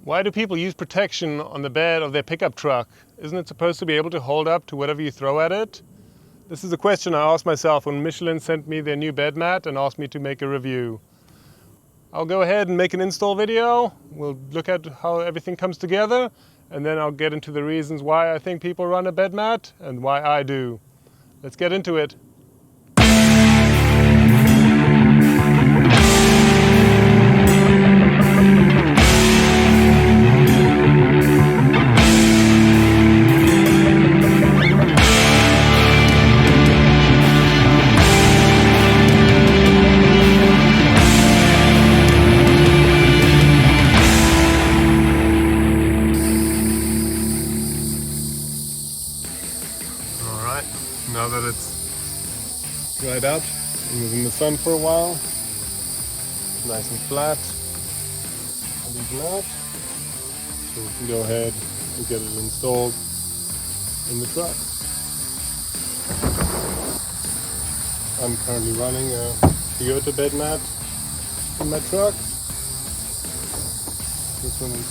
Why do people use protection on the bed of their pickup truck? Isn't it supposed to be able to hold up to whatever you throw at it? This is a question I asked myself when Michelin sent me their new bed mat and asked me to make a review. I'll go ahead and make an install video. We'll look at how everything comes together, and then I'll get into the reasons why I think people run a bed mat and why I do. Let's get into it. Now that it's dried out and was in the sun for a while, nice and flat and even out, so we can go ahead and get it installed in the truck. I'm currently running a Yota bed mat in my truck. This one is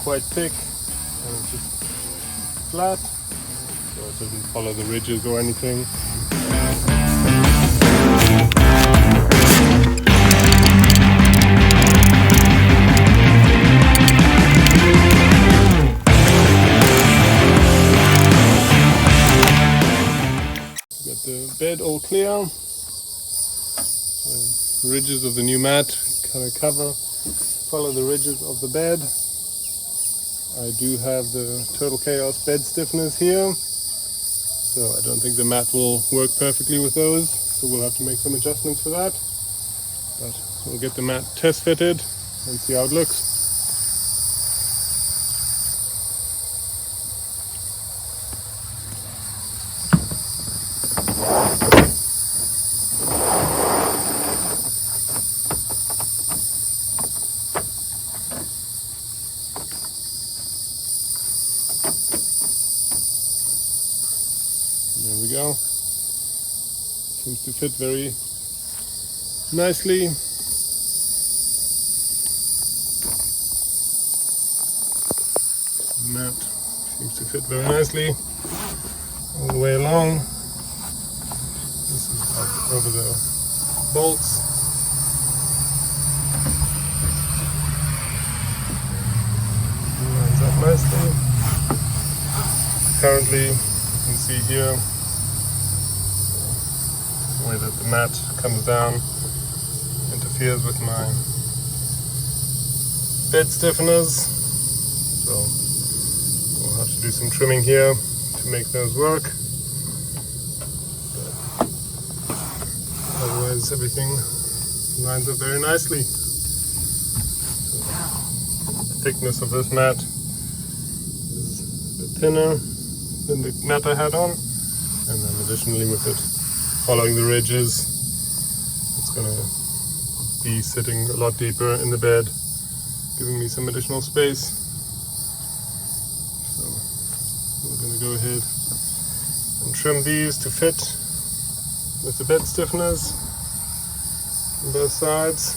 quite thick and it's just flat, so it doesn't follow the ridges or anything. Got the bed all clear. The ridges of the new mat kind of follow the ridges of the bed. I do have the Total Chaos bed stiffeners here, so I don't think the mat will work perfectly with those, so we'll have to make some adjustments for that. But we'll get the mat test fitted and see how it looks. There we go. Seems to fit very nicely. The mat seems to fit very nicely all the way along. This is up over the bolts. It lines up nicely. Currently, you can see here the way that the mat comes down interferes with my bed stiffeners, so we'll have to do some trimming here to make those work. But otherwise everything lines up very nicely. So the thickness of this mat is a bit thinner than the mat I had on, and then additionally with it following the ridges, it's going to be sitting a lot deeper in the bed, giving me some additional space. So we're going to go ahead and trim these to fit with the bed stiffeners on both sides,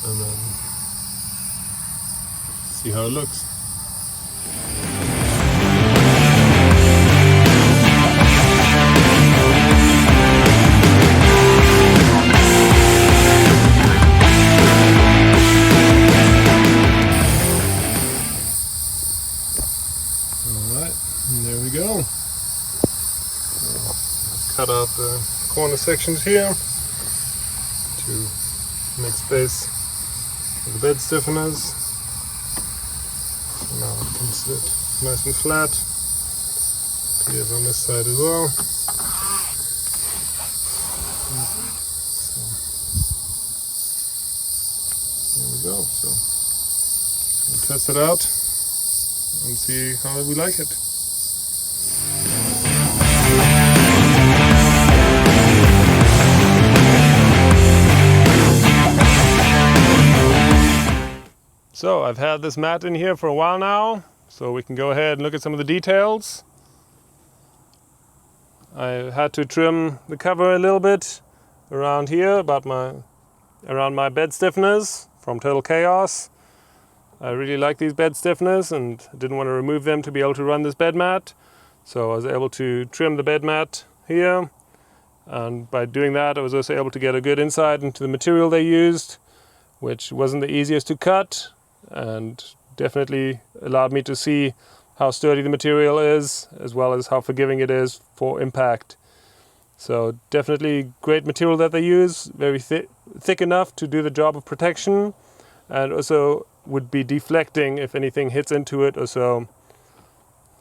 and then see how it looks. And there we go. So cut out the corner sections here to make space for the bed stiffeners. So now it can sit nice and flat. Appears on this side as well. So there we go. So we'll test it out and see how we like it. So I've had this mat in here for a while now, so we can go ahead and look at some of the details. I had to trim the cover a little bit around here, around my bed stiffeners, from Total Chaos. I really like these bed stiffeners and didn't want to remove them to be able to run this bed mat. So I was able to trim the bed mat here. And by doing that, I was also able to get a good insight into the material they used, which wasn't the easiest to cut, and definitely allowed me to see how sturdy the material is, as well as how forgiving it is for impact. So definitely great material that they use, very thick enough to do the job of protection, and also would be deflecting if anything hits into it or so.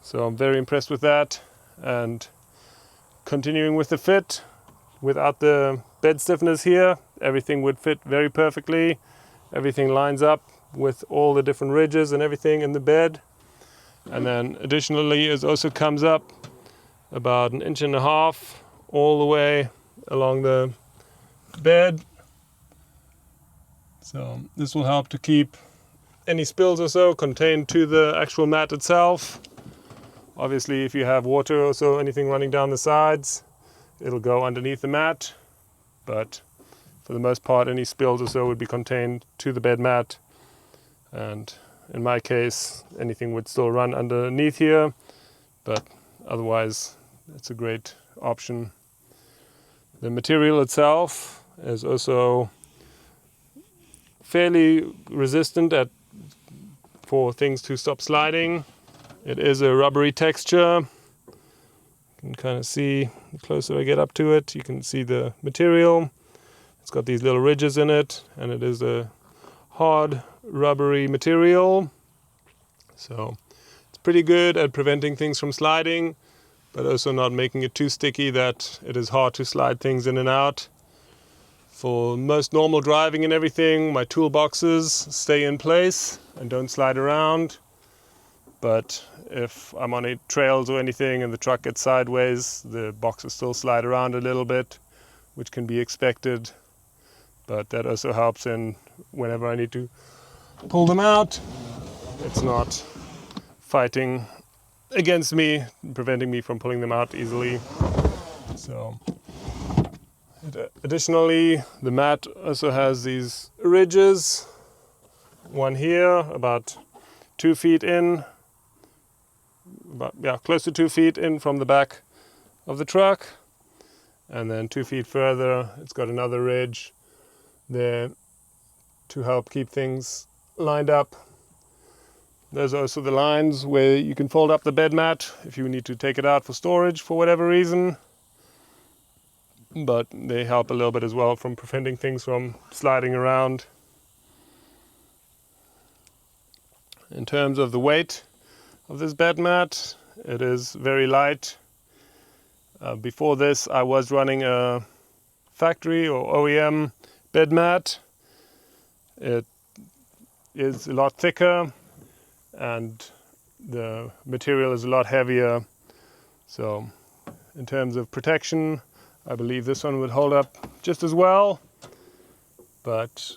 So I'm very impressed with that. And continuing with the fit, without the bed stiffeners here, everything would fit very perfectly. Everything lines up with all the different ridges and everything in the bed. And then additionally, it also comes up about 1.5 inches all the way along the bed. So this will help to keep any spills or so contained to the actual mat itself. Obviously, if you have water or so, anything running down the sides, it'll go underneath the mat. But for the most part, any spills or so would be contained to the bed mat. And in my case, anything would still run underneath here, but otherwise it's a great option. The material itself is also fairly resistant for things to stop sliding. It is a rubbery texture. You can kind of see, the closer I get up to it, you can see the material. It's got these little ridges in it, and it is a hard rubbery material. So it's pretty good at preventing things from sliding, but also not making it too sticky that it is hard to slide things in and out. For most normal driving and everything, my toolboxes stay in place and don't slide around. But if I'm on trails or anything and the truck gets sideways, the boxes still slide around a little bit, which can be expected. But that also helps in whenever I need to pull them out. It's not fighting against me, preventing me from pulling them out easily. So additionally, the mat also has these ridges. One here, about 2 feet in, close to 2 feet in from the back of the truck. And then 2 feet further, it's got another ridge there to help keep things lined up. There's also the lines where you can fold up the bed mat if you need to take it out for storage for whatever reason. But they help a little bit as well from preventing things from sliding around. In terms of the weight of this bed mat, it is very light. Before this, I was running a factory or OEM bed mat. It is a lot thicker and the material is a lot heavier. So in terms of protection, I believe this one would hold up just as well, but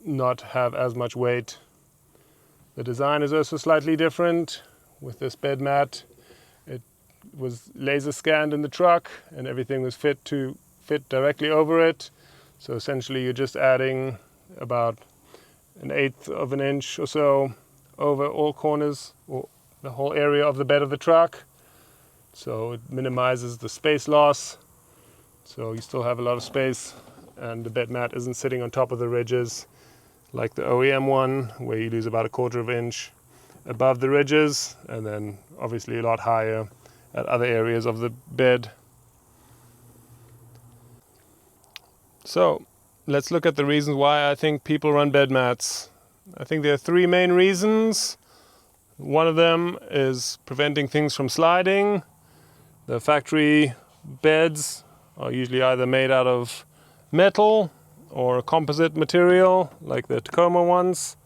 not have as much weight. The design is also slightly different. With this bed mat, it was laser scanned in the truck and everything was fit directly over it. So essentially you're just adding about 1/8 of an inch or so over all corners or the whole area of the bed of the truck. So it minimizes the space loss. So you still have a lot of space and the bed mat isn't sitting on top of the ridges like the OEM one, where you lose about 1/4 inch above the ridges and then obviously a lot higher at other areas of the bed. So let's look at the reasons why I think people run bed mats. I think there are 3 main reasons. One of them is preventing things from sliding. The factory beds are usually either made out of metal or a composite material like the Tacoma ones.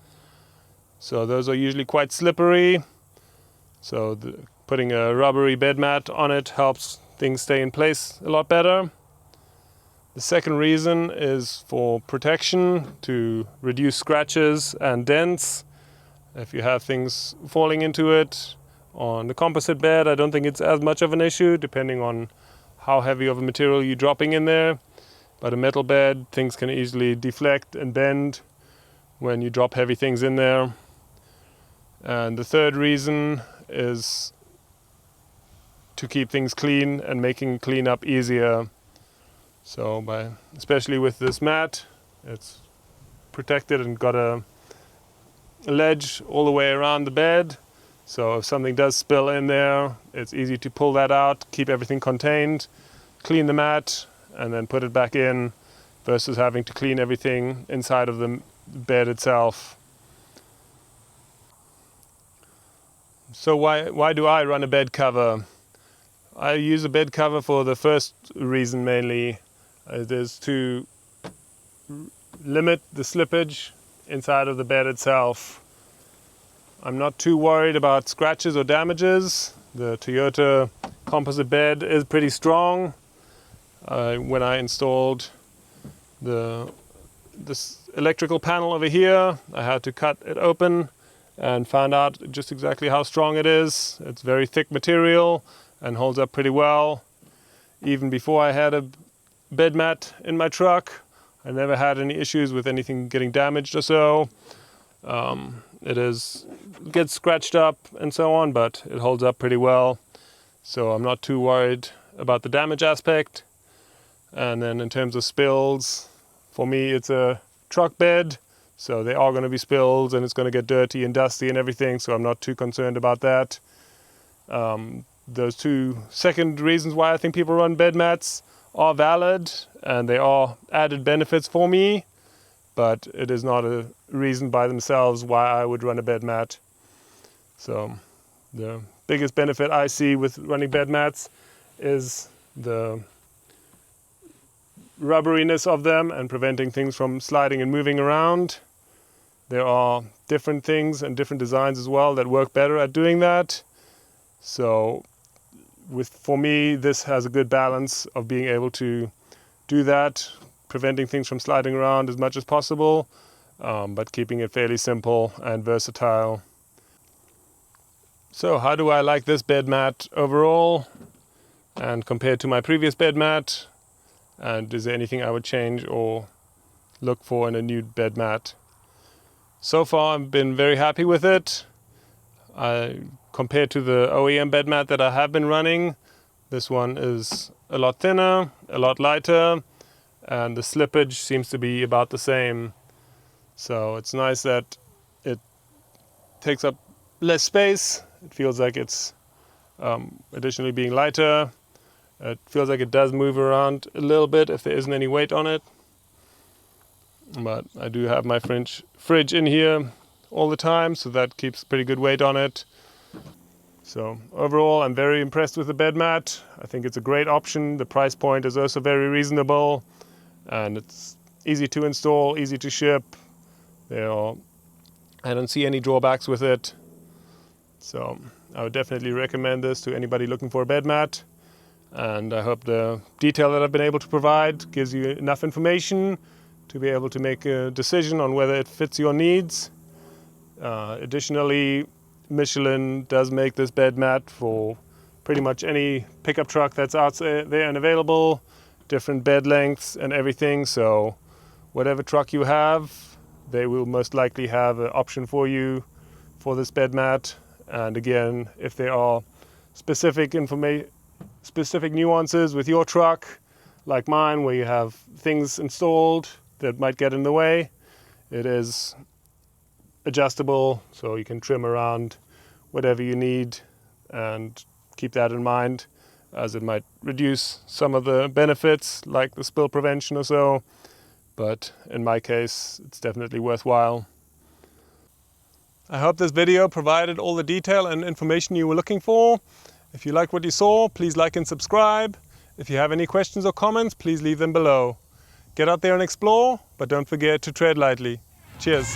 So those are usually quite slippery. So putting a rubbery bed mat on it helps things stay in place a lot better. The second reason is for protection, to reduce scratches and dents. If you have things falling into it on the composite bed, I don't think it's as much of an issue, depending on how heavy of a material you're dropping in there. But a metal bed, things can easily deflect and bend when you drop heavy things in there. And the third reason is to keep things clean and making cleanup easier. So especially with this mat, it's protected and got a ledge all the way around the bed. So if something does spill in there, it's easy to pull that out, keep everything contained, clean the mat, and then put it back in, versus having to clean everything inside of the bed itself. So why do I run a bed cover? I use a bed cover for the first reason mainly. It is to limit the slippage inside of the bed itself. I'm not too worried about scratches or damages. The Toyota composite bed is pretty strong. When I installed this electrical panel over here, I had to cut it open and found out just exactly how strong it is. It's very thick material and holds up pretty well. Even before I had a bed mat in my truck, I never had any issues with anything getting damaged or so. It gets scratched up and so on, but it holds up pretty well. So I'm not too worried about the damage aspect. And then in terms of spills, for me it's a truck bed, so there are going to be spills and it's going to get dirty and dusty and everything, so I'm not too concerned about that. Those two second reasons why I think people run bed mats are valid, and they are added benefits for me, but it is not a reason by themselves why I would run a bed mat. So the biggest benefit I see with running bed mats is the rubberiness of them and preventing things from sliding and moving around. There are different things and different designs as well that work better at doing that. So for me, this has a good balance of being able to do that, preventing things from sliding around as much as possible, but keeping it fairly simple and versatile. So how do I like this bed mat overall and compared to my previous bed mat? And is there anything I would change or look for in a new bed mat? So far I've been very happy with it. Compared to the OEM bed mat that I have been running, this one is a lot thinner, a lot lighter, and the slippage seems to be about the same. So it's nice that it takes up less space. It feels like it's additionally being lighter. It feels like it does move around a little bit if there isn't any weight on it. But I do have my fridge in here all the time, so that keeps pretty good weight on it. So overall, I'm very impressed with the bed mat. I think it's a great option. The price point is also very reasonable, and it's easy to install, easy to ship. I don't see any drawbacks with it. So I would definitely recommend this to anybody looking for a bed mat. And I hope the detail that I've been able to provide gives you enough information to be able to make a decision on whether it fits your needs. Additionally, Michelin does make this bed mat for pretty much any pickup truck that's out there and available, different bed lengths and everything. So whatever truck you have, they will most likely have an option for you for this bed mat. And again, if there are specific nuances with your truck, like mine, where you have things installed that might get in the way, it is adjustable, so you can trim around whatever you need and keep that in mind, as it might reduce some of the benefits like the spill prevention or so, but in my case it's definitely worthwhile. I hope this video provided all the detail and information you were looking for. If you like what you saw, please like and subscribe. If you have any questions or comments, please leave them below. Get out there and explore, but don't forget to tread lightly. Cheers.